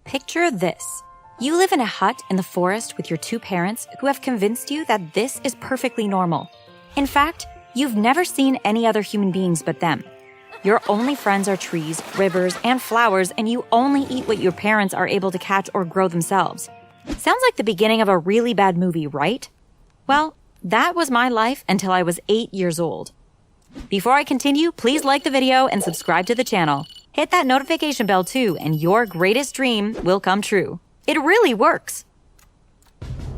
Picture this. You live in a hut in the forest with your two parents who have convinced you that this is perfectly normal. In fact, you've never seen any other human beings but them. Your only friends are trees, rivers, and flowers, and you only eat what your parents are able to catch or grow themselves. Sounds like the beginning of a really bad movie, right? Well, that was my life until I was 8 years old. Before I continue, please like the video and subscribe to the channel. Hit that notification bell too, and your greatest dream will come true. It really works.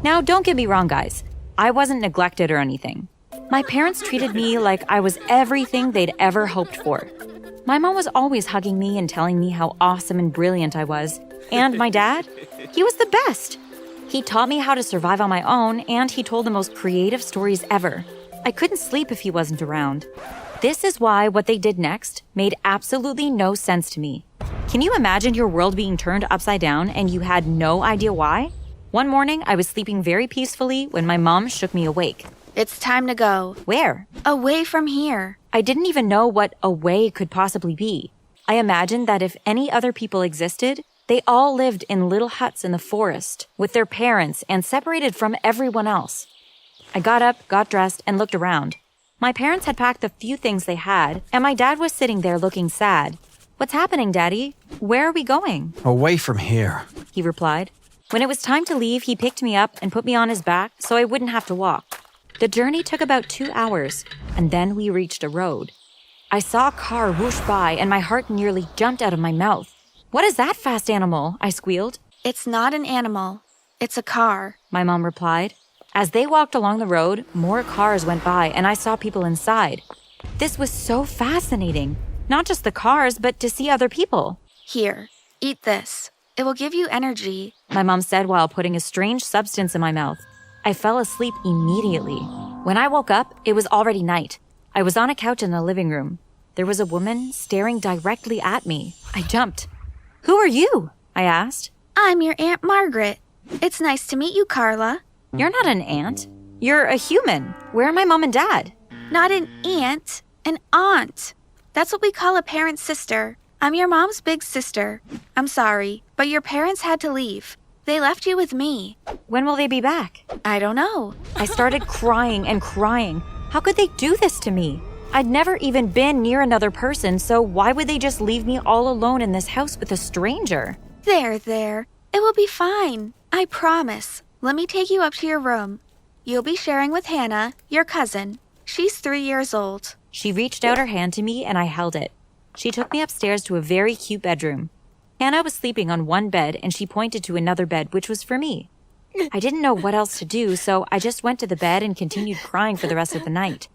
Now, don't get me wrong, guys. I wasn't neglected or anything. My parents treated me like I was everything they'd ever hoped for. My mom was always hugging me and telling me how awesome and brilliant I was. And my dad? He was the best. He taught me how to survive on my own, and he told the most creative stories ever. I couldn't sleep if he wasn't around. This is why what they did next made absolutely no sense to me. Can you imagine your world being turned upside down and you had no idea why? One morning, I was sleeping very peacefully when my mom shook me awake. It's time to go. Where? Away from here. I didn't even know what away could possibly be. I imagined that if any other people existed, they all lived in little huts in the forest with their parents and separated from everyone else. I got up, got dressed, and looked around. My parents had packed the few things they had, and my dad was sitting there looking sad. "What's happening, Daddy? Where are we going?" Away from here, he replied. When it was time to leave, he picked me up and put me on his back so I wouldn't have to walk. The journey took about 2 hours, and then we reached a road. I saw a car whoosh by, and my heart nearly jumped out of my mouth. "What is that fast animal?" I squealed. It's not an animal. It's a car, my mom replied. As they walked along the road, more cars went by, and I saw people inside. This was so fascinating. Not just the cars, but to see other people. Here, eat this. It will give you energy, my mom said while putting a strange substance in my mouth. I fell asleep immediately. When I woke up, it was already night. I was on a couch in the living room. There was a woman staring directly at me. I jumped. "Who are you?" I asked. I'm your Aunt Margaret. It's nice to meet you, Carla. "You're not an aunt. You're a human. Where are my mom and dad?" Not an aunt, an aunt. That's what we call a parent sister. I'm your mom's big sister. I'm sorry, but your parents had to leave. They left you with me. "When will they be back?" I don't know. I started crying and crying. How could they do this to me? I'd never even been near another person, so why would they just leave me all alone in this house with a stranger? There. It will be fine. I promise. Let me take you up to your room. You'll be sharing with Hannah, your cousin. She's 3 years old. She reached out her hand to me and I held it. She took me upstairs to a very cute bedroom. Hannah was sleeping on one bed and she pointed to another bed, which was for me. I didn't know what else to do, so I just went to the bed and continued crying for the rest of the night.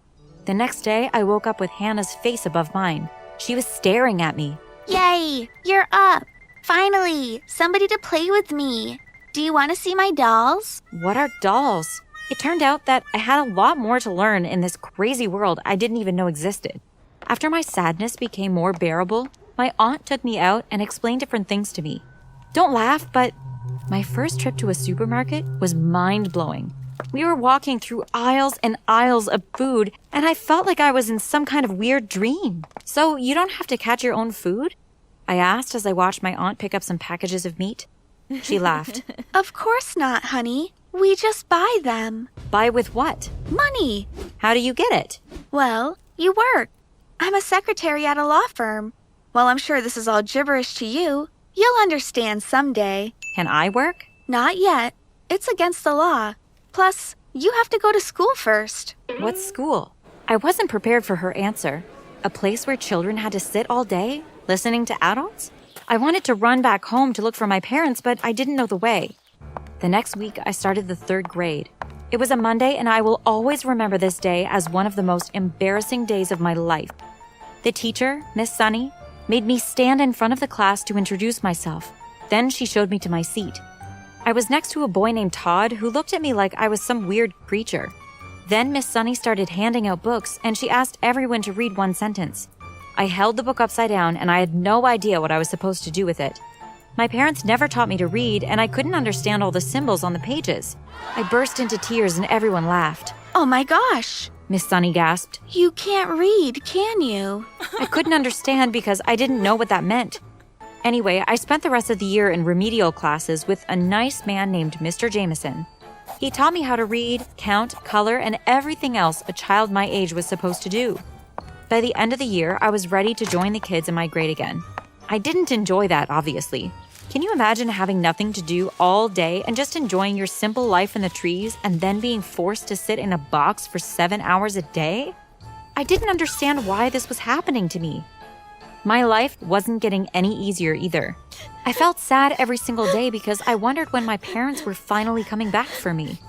The next day, I woke up with Hannah's face above mine. She was staring at me. Yay! You're up! Finally! Somebody to play with me. Do you want to see my dolls? What are dolls? It turned out that I had a lot more to learn in this crazy world I didn't even know existed. After my sadness became more bearable, my aunt took me out and explained different things to me. Don't laugh, but my first trip to a supermarket was mind-blowing. We were walking through aisles and aisles of food, and I felt like I was in some kind of weird dream. "So you don't have to catch your own food?" I asked as I watched my aunt pick up some packages of meat. She laughed. Of course not, honey. We just buy them. Buy with what? Money. How do you get it? Well, you work. I'm a secretary at a law firm. While I'm sure this is all gibberish to you, you'll understand someday. Can I work? Not yet. It's against the law. Plus, you have to go to school first. What school? I wasn't prepared for her answer. A place where children had to sit all day, listening to adults? I wanted to run back home to look for my parents, but I didn't know the way. The next week, I started the 3rd grade. It was a Monday, and I will always remember this day as one of the most embarrassing days of my life. The teacher, Miss Sunny, made me stand in front of the class to introduce myself. Then she showed me to my seat. I was next to a boy named Todd who looked at me like I was some weird creature. Then Miss Sunny started handing out books, and she asked everyone to read one sentence. I held the book upside down, and I had no idea what I was supposed to do with it. My parents never taught me to read, and I couldn't understand all the symbols on the pages. I burst into tears, and everyone laughed. Oh my gosh! Miss Sunny gasped. You can't read, can you? I couldn't understand because I didn't know what that meant. Anyway, I spent the rest of the year in remedial classes with a nice man named Mr. Jameson. He taught me how to read, count, color, and everything else a child my age was supposed to do. By the end of the year, I was ready to join the kids in my grade again. I didn't enjoy that, obviously. Can you imagine having nothing to do all day and just enjoying your simple life in the trees and then being forced to sit in a box for 7 hours a day? I didn't understand why this was happening to me. My life wasn't getting any easier either. I felt sad every single day because I wondered when my parents were finally coming back for me.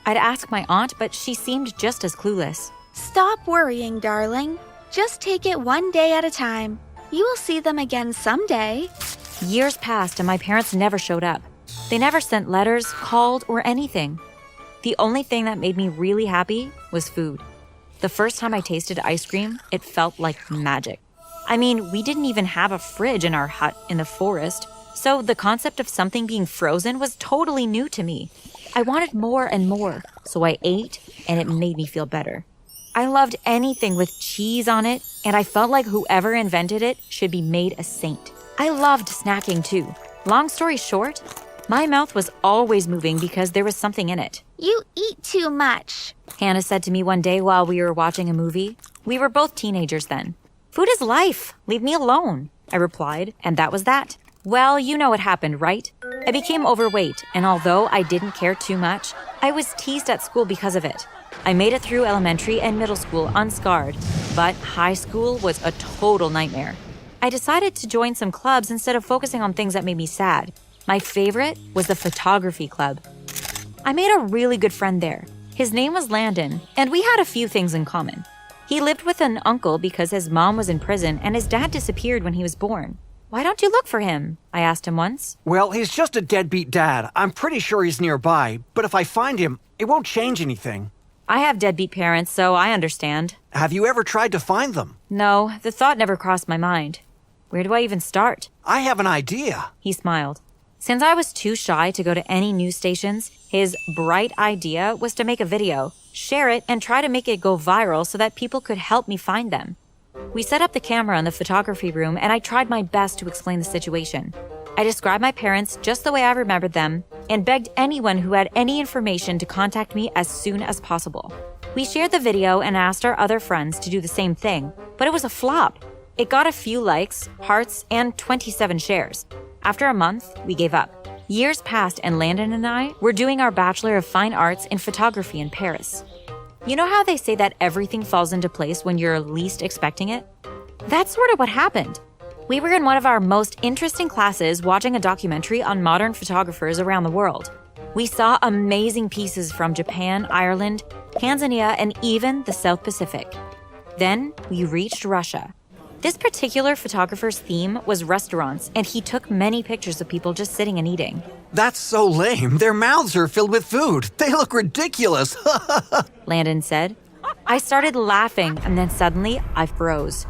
I'd ask my aunt, but she seemed just as clueless. Stop worrying, darling. Just take it one day at a time. You will see them again someday. Years passed and my parents never showed up. They never sent letters, called, or anything. The only thing that made me really happy was food. The first time I tasted ice cream, it felt like magic. I mean, we didn't even have a fridge in our hut in the forest, so the concept of something being frozen was totally new to me. I wanted more and more, so I ate, and it made me feel better. I loved anything with cheese on it, and I felt like whoever invented it should be made a saint. I loved snacking too. Long story short, my mouth was always moving because there was something in it. You eat too much, Hannah said to me one day while we were watching a movie. We were both teenagers then. Food is life. Leave me alone, I replied, and that was that. Well, you know what happened, right? I became overweight, and although I didn't care too much, I was teased at school because of it. I made it through elementary and middle school unscarred, but high school was a total nightmare. I decided to join some clubs instead of focusing on things that made me sad. My favorite was the photography club. I made a really good friend there. His name was Landon, and we had a few things in common. He lived with an uncle because his mom was in prison and his dad disappeared when he was born. Why don't you look for him? I asked him once. Well, he's just a deadbeat dad. I'm pretty sure he's nearby, but if I find him, it won't change anything. I have deadbeat parents, so I understand. Have you ever tried to find them? No, the thought never crossed my mind. Where do I even start? I have an idea. He smiled. Since I was too shy to go to any news stations, his bright idea was to make a video, share it, and try to make it go viral so that people could help me find them. We set up the camera in the photography room, and I tried my best to explain the situation. I described my parents just the way I remembered them and begged anyone who had any information to contact me as soon as possible. We shared the video and asked our other friends to do the same thing, but it was a flop. It got a few likes, hearts, and 27 shares. After a month, we gave up. Years passed and Landon and I were doing our Bachelor of Fine Arts in photography in Paris. You know how they say that everything falls into place when you're least expecting it? That's sort of what happened. We were in one of our most interesting classes watching a documentary on modern photographers around the world. We saw amazing pieces from Japan, Ireland, Tanzania, and even the South Pacific. Then we reached Russia. This particular photographer's theme was restaurants, and he took many pictures of people just sitting and eating. That's so lame. Their mouths are filled with food. They look ridiculous. Landon said. I started laughing, and then suddenly I froze.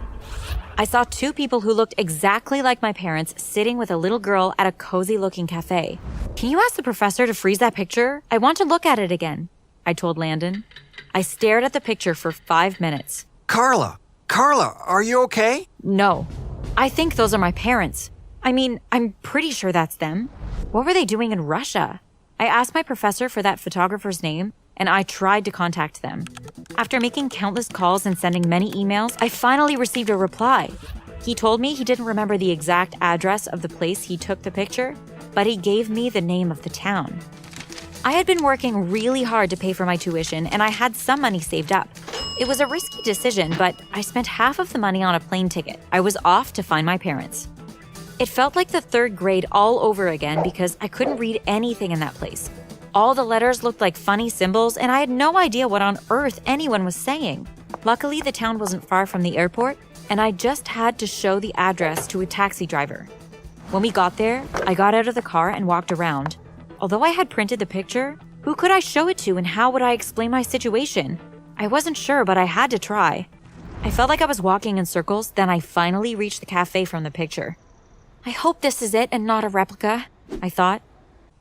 I saw two people who looked exactly like my parents sitting with a little girl at a cozy-looking cafe. Can you ask the professor to freeze that picture? I want to look at it again, I told Landon. I stared at the picture for 5 minutes. Carla, are you okay? No. I think those are my parents. I mean, I'm pretty sure that's them. What were they doing in Russia? I asked my professor for that photographer's name, and I tried to contact them. After making countless calls and sending many emails, I finally received a reply. He told me he didn't remember the exact address of the place he took the picture, but he gave me the name of the town. I had been working really hard to pay for my tuition, and I had some money saved up. It was a risky decision, but I spent half of the money on a plane ticket. I was off to find my parents. It felt like the third grade all over again because I couldn't read anything in that place. All the letters looked like funny symbols, and I had no idea what on earth anyone was saying. Luckily, the town wasn't far from the airport, and I just had to show the address to a taxi driver. When we got there, I got out of the car and walked around. Although I had printed the picture, who could I show it to and how would I explain my situation? I wasn't sure, but I had to try. I felt like I was walking in circles, then I finally reached the cafe from the picture. I hope this is it and not a replica, I thought.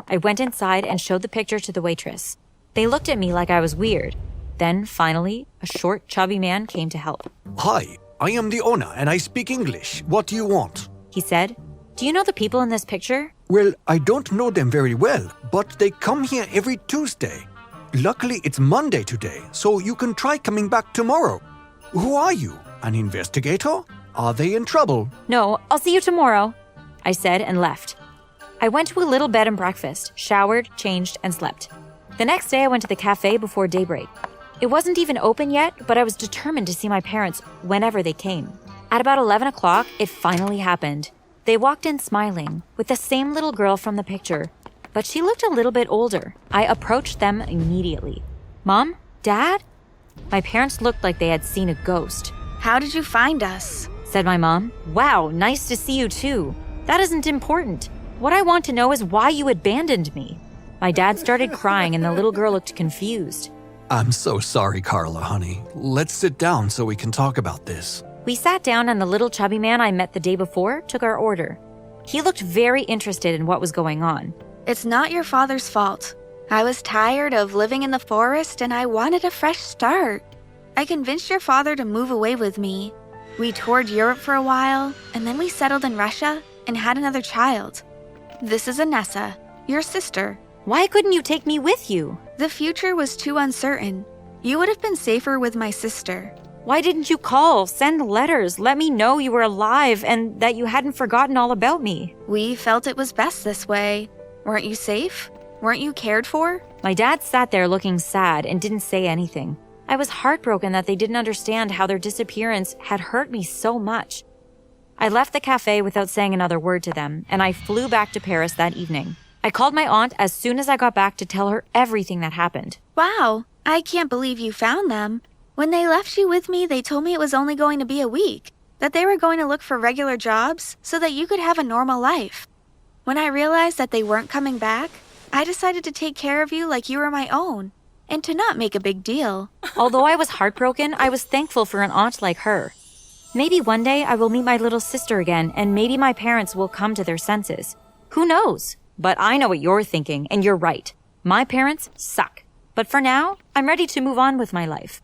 I went inside and showed the picture to the waitress. They looked at me like I was weird. Then, finally, a short, chubby man came to help. Hi, I am the owner and I speak English. What do you want? He said. Do you know the people in this picture? Well, I don't know them very well, but they come here every Tuesday. Luckily, it's Monday today, so you can try coming back tomorrow. Who are you? An investigator? Are they in trouble? No, I'll see you tomorrow, I said and left. I went to a little bed and breakfast, showered, changed, and slept. The next day, I went to the cafe before daybreak. It wasn't even open yet, but I was determined to see my parents whenever they came. At about 11 o'clock, it finally happened. They walked in smiling, with the same little girl from the picture, but she looked a little bit older. I approached them immediately. Mom? Dad? My parents looked like they had seen a ghost. How did you find us? Said my mom. Wow, nice to see you too. That isn't important. What I want to know is why you abandoned me. My dad started crying and the little girl looked confused. I'm so sorry, Carla, honey. Let's sit down so we can talk about this. We sat down and the little chubby man I met the day before took our order. He looked very interested in what was going on. It's not your father's fault. I was tired of living in the forest and I wanted a fresh start. I convinced your father to move away with me. We toured Europe for a while, and then we settled in Russia and had another child. This is Anessa, your sister. Why couldn't you take me with you? The future was too uncertain. You would have been safer with my sister. Why didn't you call, send letters, let me know you were alive and that you hadn't forgotten all about me? We felt it was best this way. Weren't you safe? Weren't you cared for? My dad sat there looking sad and didn't say anything. I was heartbroken that they didn't understand how their disappearance had hurt me so much. I left the cafe without saying another word to them, and I flew back to Paris that evening. I called my aunt as soon as I got back to tell her everything that happened. Wow, I can't believe you found them. When they left you with me, they told me it was only going to be a week, that they were going to look for regular jobs so that you could have a normal life. When I realized that they weren't coming back, I decided to take care of you like you were my own, and to not make a big deal. Although I was heartbroken, I was thankful for an aunt like her. Maybe one day I will meet my little sister again, and maybe my parents will come to their senses. Who knows? But I know what you're thinking, and you're right. My parents suck. But for now, I'm ready to move on with my life.